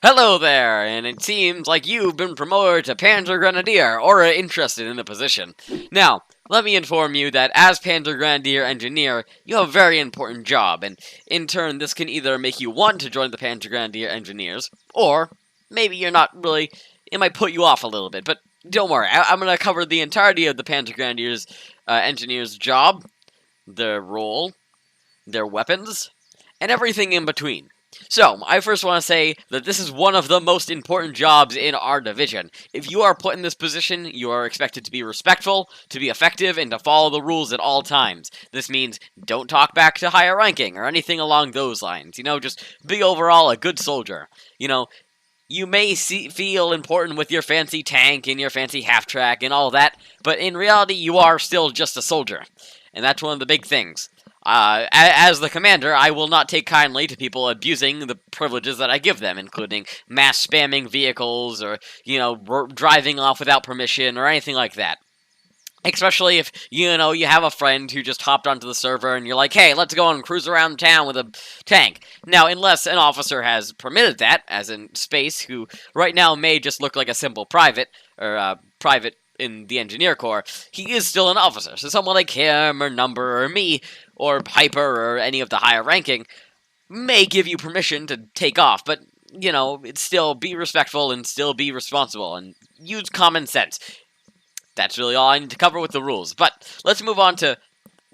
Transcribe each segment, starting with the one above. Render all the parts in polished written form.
Hello there, and it seems like you've been promoted to Panzer Grenadier, or are interested in the position. Now, let me inform you that as Panzer Grenadier Engineer, you have a very important job, and in turn, this can either make you want to join the Panzer Grenadier Engineers, or maybe you're not really, it might put you off a little bit, but don't worry, I'm going to cover the entirety of the Panzer Grenadiers Engineer's job, their role, their weapons, and everything in between. So, I first want to say that this is one of the most important jobs in our division. If you are put in this position, you are expected to be respectful, to be effective, and to follow the rules at all times. This means don't talk back to higher ranking, or anything along those lines. Just be overall a good soldier. You may feel important with your fancy tank and your fancy half-track and all that, but in reality, you are still just a soldier. And that's one of the big things. As the commander, I will not take kindly to people abusing the privileges that I give them, including mass spamming vehicles or, driving off without permission or anything like that. Especially if, you have a friend who just hopped onto the server and you're like, hey, let's go and cruise around town with a tank. Now, unless an officer has permitted that, as in Space, who right now may just look like a simple private, or private in the Engineer Corps, he is still an officer. So someone like him, or Number, or me, or Piper, or any of the higher ranking, may give you permission to take off, but, it's still be respectful and still be responsible, and use common sense. That's really all I need to cover with the rules. But let's move on to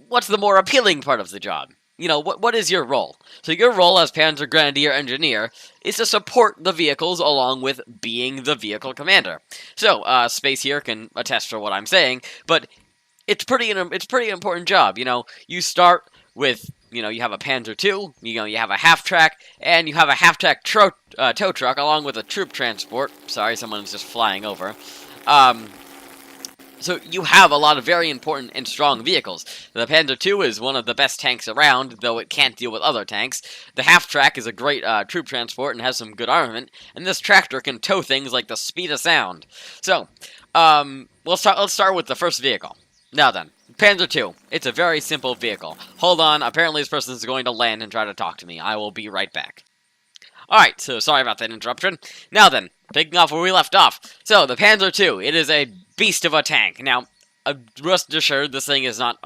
what's the more appealing part of the job. What is your role? So your role as Panzer Grenadier Engineer is to support the vehicles along with being the vehicle commander. So, Space here can attest for what I'm saying, but it's pretty important job. You start with, you have a Panzer II, you have a half-track, and you have a half-track tow truck along with a troop transport. Sorry, someone's just flying over. So you have a lot of very important and strong vehicles. The Panzer II is one of the best tanks around, though it can't deal with other tanks. The half-track is a great troop transport and has some good armament, and this tractor can tow things like the speed of sound. So, let's start with the first vehicle. Now then, Panzer II. It's a very simple vehicle. Hold on, apparently this person is going to land and try to talk to me. I will be right back. Alright, so sorry about that interruption. Now then, picking off where we left off. So, the Panzer II, it is a beast of a tank. Now, rest assured, this thing is not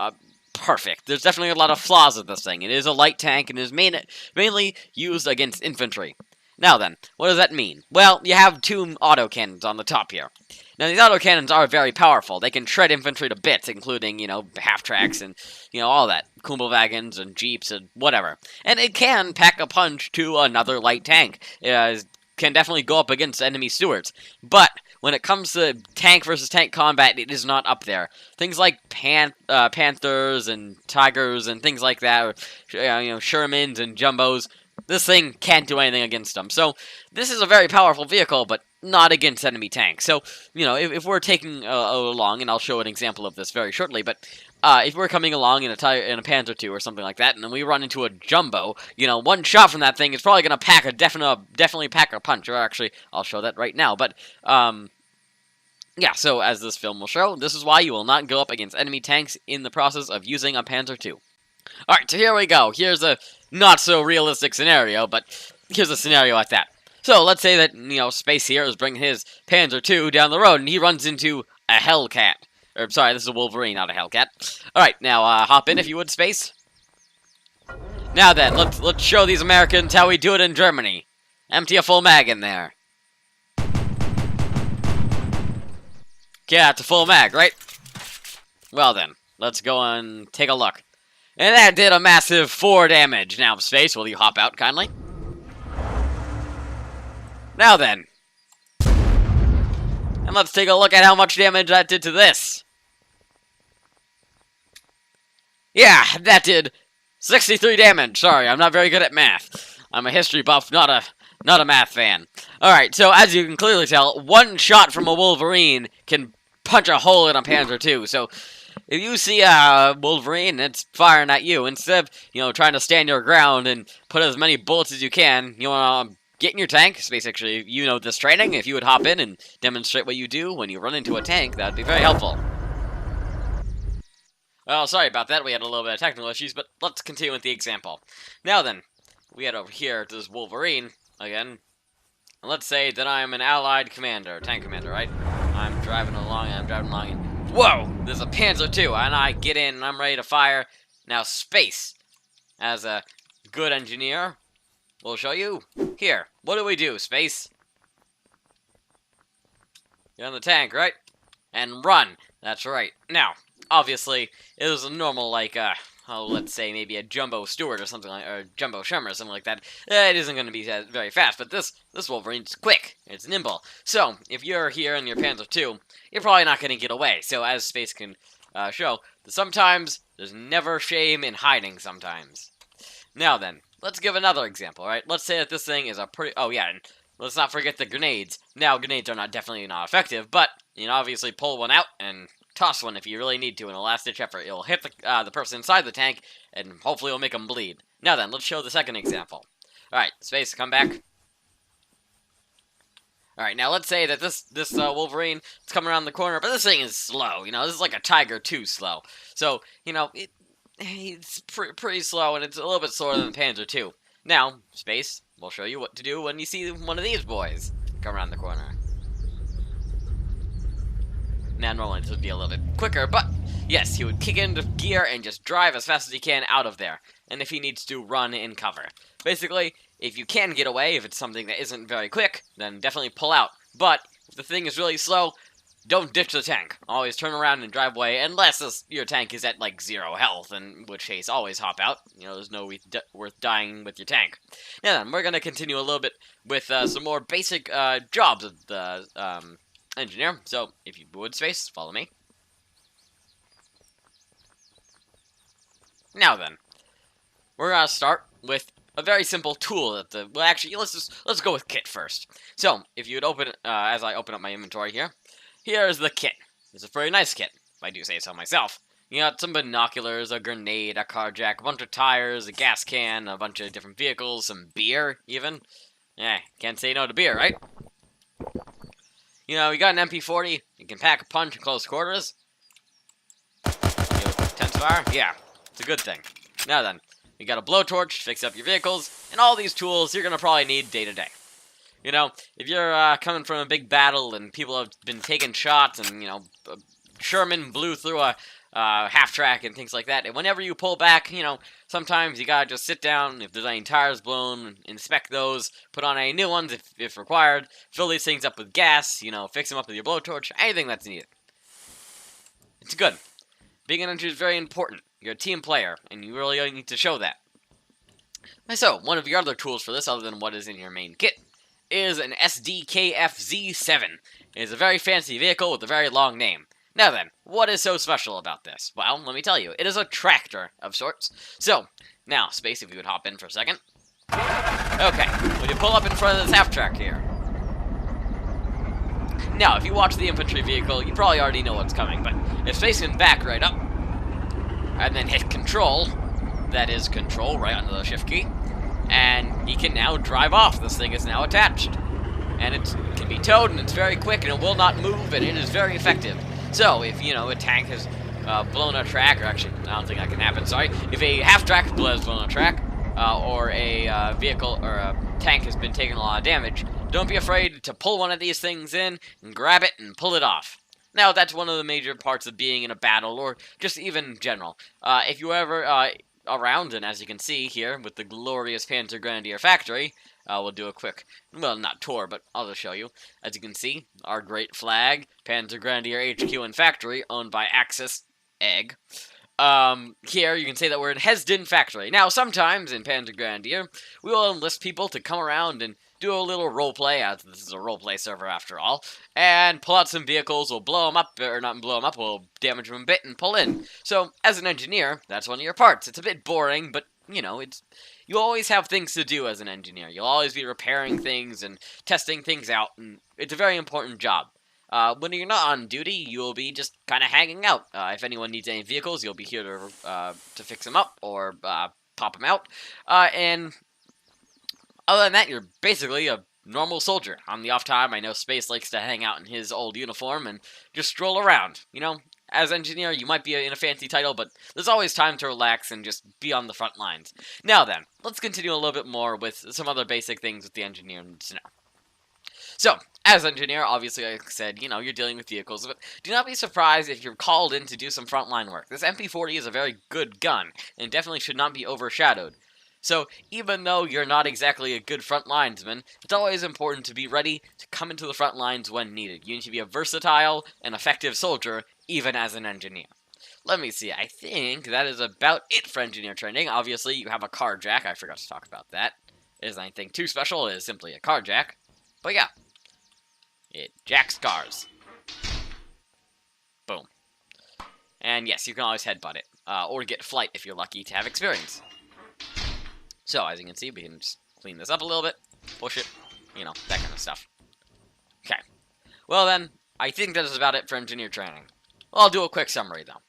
perfect. There's definitely a lot of flaws with this thing. It is a light tank and is mainly used against infantry. Now then, what does that mean? Well, you have two autocannons on the top here. Now, these autocannons are very powerful. They can shred infantry to bits, including, half-tracks and, all that. Kumpelwagens and jeeps and whatever. And it can pack a punch to another light tank. It can definitely go up against enemy Stuarts. But when it comes to tank versus tank combat, it is not up there. Things like Panthers and Tigers and things like that, or, Shermans and Jumbos, this thing can't do anything against them. So, this is a very powerful vehicle, but not against enemy tanks. So, if we're taking along, and I'll show an example of this very shortly, but if we're coming along in a Panzer II or something like that, and then we run into a Jumbo, one shot from that thing is probably going to definitely pack a punch. Or actually, I'll show that right now. But, yeah, so as this film will show, this is why you will not go up against enemy tanks in the process of using a Panzer II. Alright, so here we go. Here's a not-so-realistic scenario, but here's a scenario like that. So, let's say that, Space here is bringing his Panzer II down the road, and he runs into a Hellcat. Or, sorry, this is a Wolverine, not a Hellcat. Alright, now, hop in if you would, Space. Now then, let's show these Americans how we do it in Germany. Empty a full mag in there. Yeah, it's a full mag, right? Well then, let's go and take a look. And that did a massive 4 damage. Now, Space, will you hop out kindly? Now then. And let's take a look at how much damage that did to this. Yeah, that did 63 damage. Sorry, I'm not very good at math. I'm a history buff, not a math fan. Alright, so as you can clearly tell, one shot from a Wolverine can punch a hole in a Panzer II. So, if you see a Wolverine and it's firing at you, instead of, trying to stand your ground and put as many bullets as you can, you want to get in your tank. Space, actually, this training. If you would hop in and demonstrate what you do when you run into a tank, that would be very helpful. Well, sorry about that. We had a little bit of technical issues, but let's continue with the example. Now then, we head over here to this Wolverine, again. And let's say that I'm an allied commander, tank commander, right? I'm driving along, and whoa! There's a Panzer II, and I get in, and I'm ready to fire. Now, Space, as a good engineer, will show you. Here, what do we do, Space? Get on the tank, right? And run. That's right. Now, obviously, it was a normal, like, let's say maybe a Jumbo Stewart or something like, or Jumbo Sherman or something like that. It isn't going to be very fast, but this Wolverine's quick. It's nimble. So, if you're here in your Panzer II, you're probably not going to get away. So, as Space can show, sometimes there's never shame in hiding sometimes. Now then, let's give another example, right? Let's say that this thing is a pretty... Oh, yeah, and let's not forget the grenades. Now, grenades are definitely not effective, but you can obviously pull one out and toss one if you really need to in a last-ditch effort. It'll hit the person inside the tank, and hopefully it'll make them bleed. Now then, let's show the second example. Alright, Space, come back. Alright, now let's say that this Wolverine is coming around the corner, but this thing is slow. You know, this is like a Tiger 2 slow. So, you know, it's pretty slow, and it's a little bit slower than the Panzer II. Now, Space, we'll show you what to do when you see one of these boys come around the corner. Now, normally this would be a little bit quicker, but yes, he would kick into gear and just drive as fast as he can out of there. And if he needs to, run in cover. Basically, if you can get away, if it's something that isn't very quick, then definitely pull out. But if the thing is really slow, don't ditch the tank. Always turn around and drive away, unless your tank is at, like, 0 health, in which case, always hop out. You know, there's no worth dying with your tank. Now then, we're going to continue a little bit with some more basic jobs of the engineer. So, if you would, Space, follow me. Now then, we're going to start with a very simple tool that well, actually, let's go with kit first. So, if you would open, as I open up my inventory here, here's the kit. It's a very nice kit, if I do say so myself. You got some binoculars, a grenade, a car jack, a bunch of tires, a gas can, a bunch of different vehicles, some beer, even. Yeah, can't say no to beer, right? You know, you got an MP40, you can pack a punch in close quarters. Tense fire? Yeah, it's a good thing. Now then, you got a blowtorch to fix up your vehicles, and all these tools you're going to probably need day to day. You know, if you're coming from a big battle and people have been taking shots and, you know, Sherman blew through a half-track and things like that, and whenever you pull back, you know, sometimes you gotta just sit down, if there's any tires blown, inspect those, put on any new ones if required, fill these things up with gas, you know, fix them up with your blowtorch, anything that's needed. It's good. Being an engineer is very important. You're a team player, and you really need to show that. So, one of your other tools for this, other than what is in your main kit, is an SDKF-Z7. It is a very fancy vehicle with a very long name. Now then, what is so special about this? Well, let me tell you, it is a tractor of sorts. So, now, Space, if you would hop in for a second. Okay, when you pull up in front of this half-track here. Now, if you watch the infantry vehicle, you probably already know what's coming, but if Space can back right up, and then hit Control, that is Control right under the Shift key, and he can now drive off. This thing is now attached. And it can be towed, and it's very quick, and it will not move, and it is very effective. So, if, you know, a tank has blown a track, or actually, I don't think that can happen, sorry. If a half-track has blown a track, or a vehicle, or a tank has been taking a lot of damage, don't be afraid to pull one of these things in, and grab it, and pull it off. Now, that's one of the major parts of being in a battle, or just even general. If you ever around, and as you can see here, with the glorious Panzer Grenadier factory, we'll do a quick, well, not tour, but I'll just show you. As you can see, our great flag, Panzer Grenadier HQ and factory, owned by Axis Egg. Here, you can say that we're in Hesden factory. Now, sometimes in Panzer Grenadier, we will enlist people to come around and do a little roleplay, as this is a roleplay server after all, and pull out some vehicles, we'll blow them up, or not blow them up, we'll damage them a bit and pull in. So, as an engineer, that's one of your parts. It's a bit boring, but, you know, you always have things to do as an engineer. You'll always be repairing things and testing things out, and it's a very important job. When you're not on duty, you'll be just kind of hanging out. If anyone needs any vehicles, you'll be here to fix them up, or pop them out, and other than that, you're basically a normal soldier. On the off time, I know Space likes to hang out in his old uniform and just stroll around. You know, as engineer, you might be in a fancy title, but there's always time to relax and just be on the front lines. Now then, let's continue a little bit more with some other basic things that the engineer needs to know. So, as engineer, obviously, like I said, you're dealing with vehicles, but do not be surprised if you're called in to do some frontline work. This MP40 is a very good gun, and definitely should not be overshadowed. So, even though you're not exactly a good frontlinesman, it's always important to be ready to come into the front lines when needed. You need to be a versatile and effective soldier, even as an engineer. Let me see, I think that is about it for engineer training. Obviously, you have a car jack. I forgot to talk about that. It isn't anything too special. It is simply a car jack. But yeah, it jacks cars. Boom. And yes, you can always headbutt it, or get flight if you're lucky to have experience. So, as you can see, we can just clean this up a little bit, push it, that kind of stuff. Okay. Well then, I think that is about it for engineer training. Well, I'll do a quick summary, though.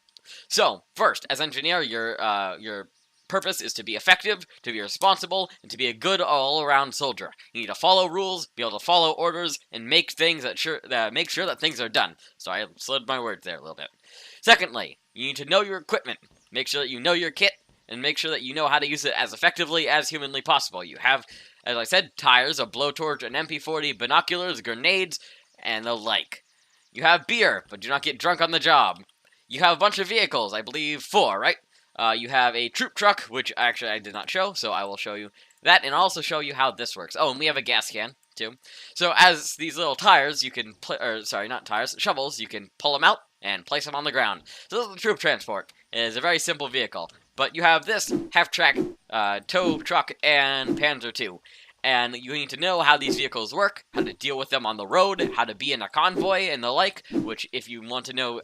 So, first, as engineer, your purpose is to be effective, to be responsible, and to be a good all-around soldier. You need to follow rules, be able to follow orders, and make things make sure that things are done. So I slid my words there a little bit. Secondly, you need to know your equipment. Make sure that you know your kit, and make sure that you know how to use it as effectively as humanly possible. You have, as I said, tires, a blowtorch, an MP40, binoculars, grenades, and the like. You have beer, but do not get drunk on the job. You have a bunch of vehicles, I believe 4, right? You have a troop truck, which actually I did not show, so I will show you that, and also show you how this works. Oh, and we have a gas can, too. So as these little tires, you can, shovels, you can pull them out and place them on the ground. So this is the troop transport. It is a very simple vehicle. But you have this half-track tow truck and Panzer II. And you need to know how these vehicles work, how to deal with them on the road, how to be in a convoy, and the like, which if you want to know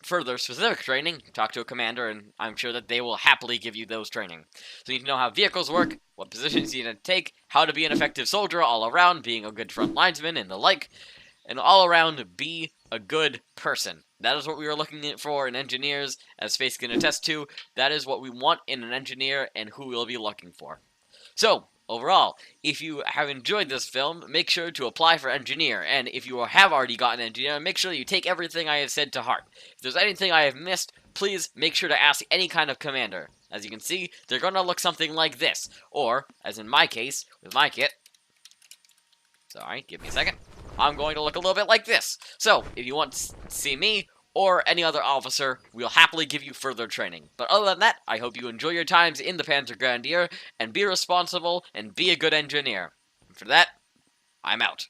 further specific training, talk to a commander, and I'm sure that they will happily give you those training. So you need to know how vehicles work, what positions you need to take, how to be an effective soldier all around, being a good front linesman, and the like, and all around be a good person. That is what we are looking for in engineers, as Space can attest to. That is what we want in an engineer and who we'll be looking for. So, overall, if you have enjoyed this film, make sure to apply for engineer, and if you have already gotten engineer, make sure you take everything I have said to heart. If there's anything I have missed, please make sure to ask any kind of commander. As you can see, they're going to look something like this, or, as in my case, with my kit, sorry, give me a second, I'm going to look a little bit like this. So, if you want to see me, or any other officer, we'll happily give you further training. But other than that, I hope you enjoy your times in the Panzer Grenadier, and be responsible, and be a good engineer. And for that, I'm out.